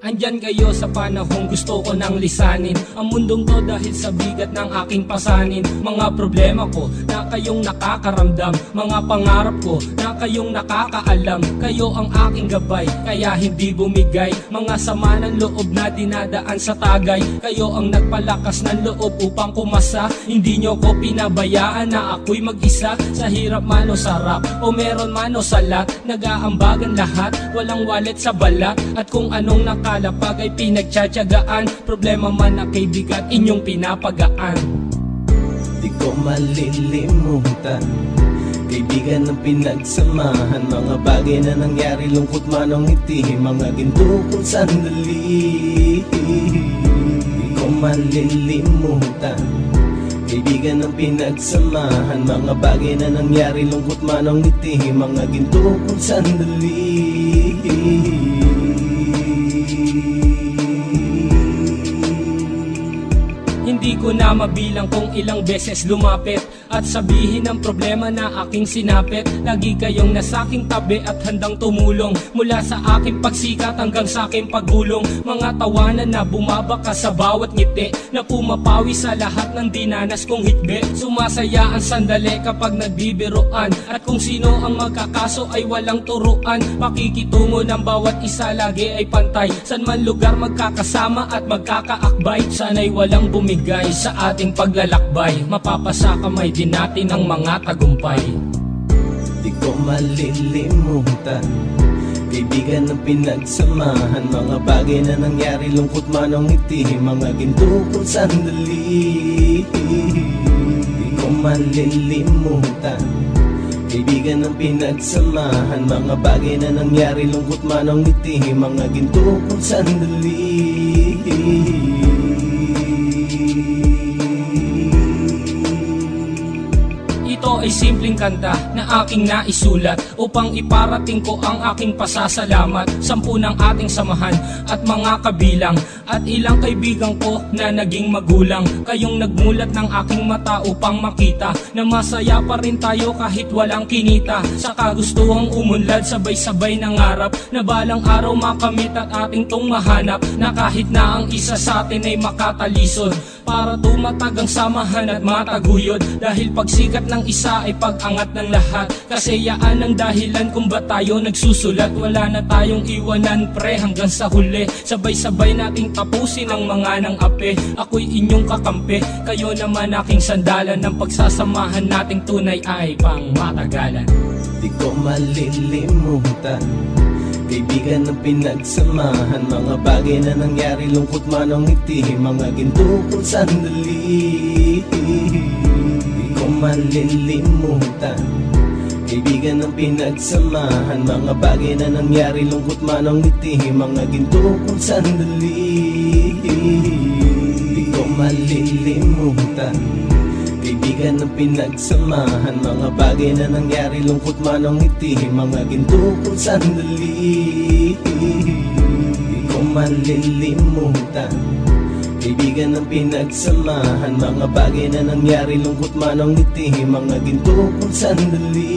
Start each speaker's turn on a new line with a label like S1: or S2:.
S1: Andyan kayo sa panahong gusto ko nang lisanin ang mundong to dahil sa bigat ng aking pasanin. Mga problema ko na kayong nakakaramdam, mga pangarap ko na kayong nakakaalam. Kayo ang aking gabay, kaya hindi bumigay. Mga sama ng loob na dinadaan sa tagay, kayo ang nagpalakas ng loob upang kumasa. Hindi nyo ko pinabayaan na ako'y mag-isa. Sa hirap man o sarap, o meron man o salat, nag-aambagan lahat, walang wallet sa balat. At kung anong nakalapag ay pinagtsatsagaan, problema man na kaibigan, inyong pinapagaan.
S2: Di ko malilimutan, kaibigan ng pinagsamahan, mga bagay na nangyari, lungkot man o ngiti, mga ginto kong sandali. Di ko malilimutan, kaibigan ng pinagsamahan, mga bagay na nangyari, lungkot man o ngiti, mga ginto kong sandali.
S1: Hindi ko na mabilang kung ilang beses lumapit at sabihin ang problema na aking sinapit. Lagi kayong nasa aking tabi at handang tumulong, mula sa aking pagsikat hanggang sa aking paggulong. Mga tawanan na bumabaka sa bawat ngiti, na pumapawi sa lahat ng dinanas kong hitbe. Sumasaya ang sandali kapag nagbibiruan, at kung sino ang magkakaso ay walang turuan. Pakikitungo ng bawat isa lagi ay pantay, san man lugar magkakasama at magkakaakbay. Sana'y walang bumigay sa ating paglalakbay, mapapasa kamay din natin ang mga tagumpay.
S2: Di ko malilimutan, kaibigan ng pinagsamahan, mga bagay na nangyari, lungkot man o ngiti, mga ginto kong sandali. Di ko malilimutan, kaibigan ng pinagsamahan, mga bagay na nangyari, lungkot man o ngiti, mga ginto kong sandali.
S1: Ito ay simpleng kanta na aking naisulat upang iparating ko ang aking pasasalamat. 10 ng ating samahan at mga kabilang, at ilang kaibigan ko na naging magulang. Kayong nagmulat ng aking mata upang makita na masaya pa rin tayo kahit walang kinita. Sa kagustuhang umunlad, sabay-sabay nangarap na balang araw makamit at ating tong mahanap, na kahit na ang isa sa atin ay makatalisod, para tumatag ang samahan at mataguyod. Dahil pagsikat ng isa ay pag-angat ng lahat, kasayaan ang dahilan kung ba't tayo nagsusulat. Wala na tayong iwanan pre hanggang sa huli, sabay-sabay nating tapusin ang mga nang ape. Ako'y inyong kakampi, kayo naman aking sandalan, ng pagsasamahan nating tunay ay pang matagalan.
S2: Di ko malilimutan, kaibigan ng pinagsamahan, mga bagay na nangyari, lungkot man o ngiti, mga ginto kong sandali. Di ko malilimutan, kaibigan ng pinagsamahan, mga bagay na nangyari, lungkot man o ngiti, mga ginto kong sandali. Di ko malilimutan, kaibigan ng pinagsamahan, mga bagay na nangyari, lungkot man o ngiti, mga ginto kong sandali. Di ko malilimutan, kaibigan ng pinagsamahan, mga bagay na nangyari, lungkot man o ngiti, mga ginto kong sandali.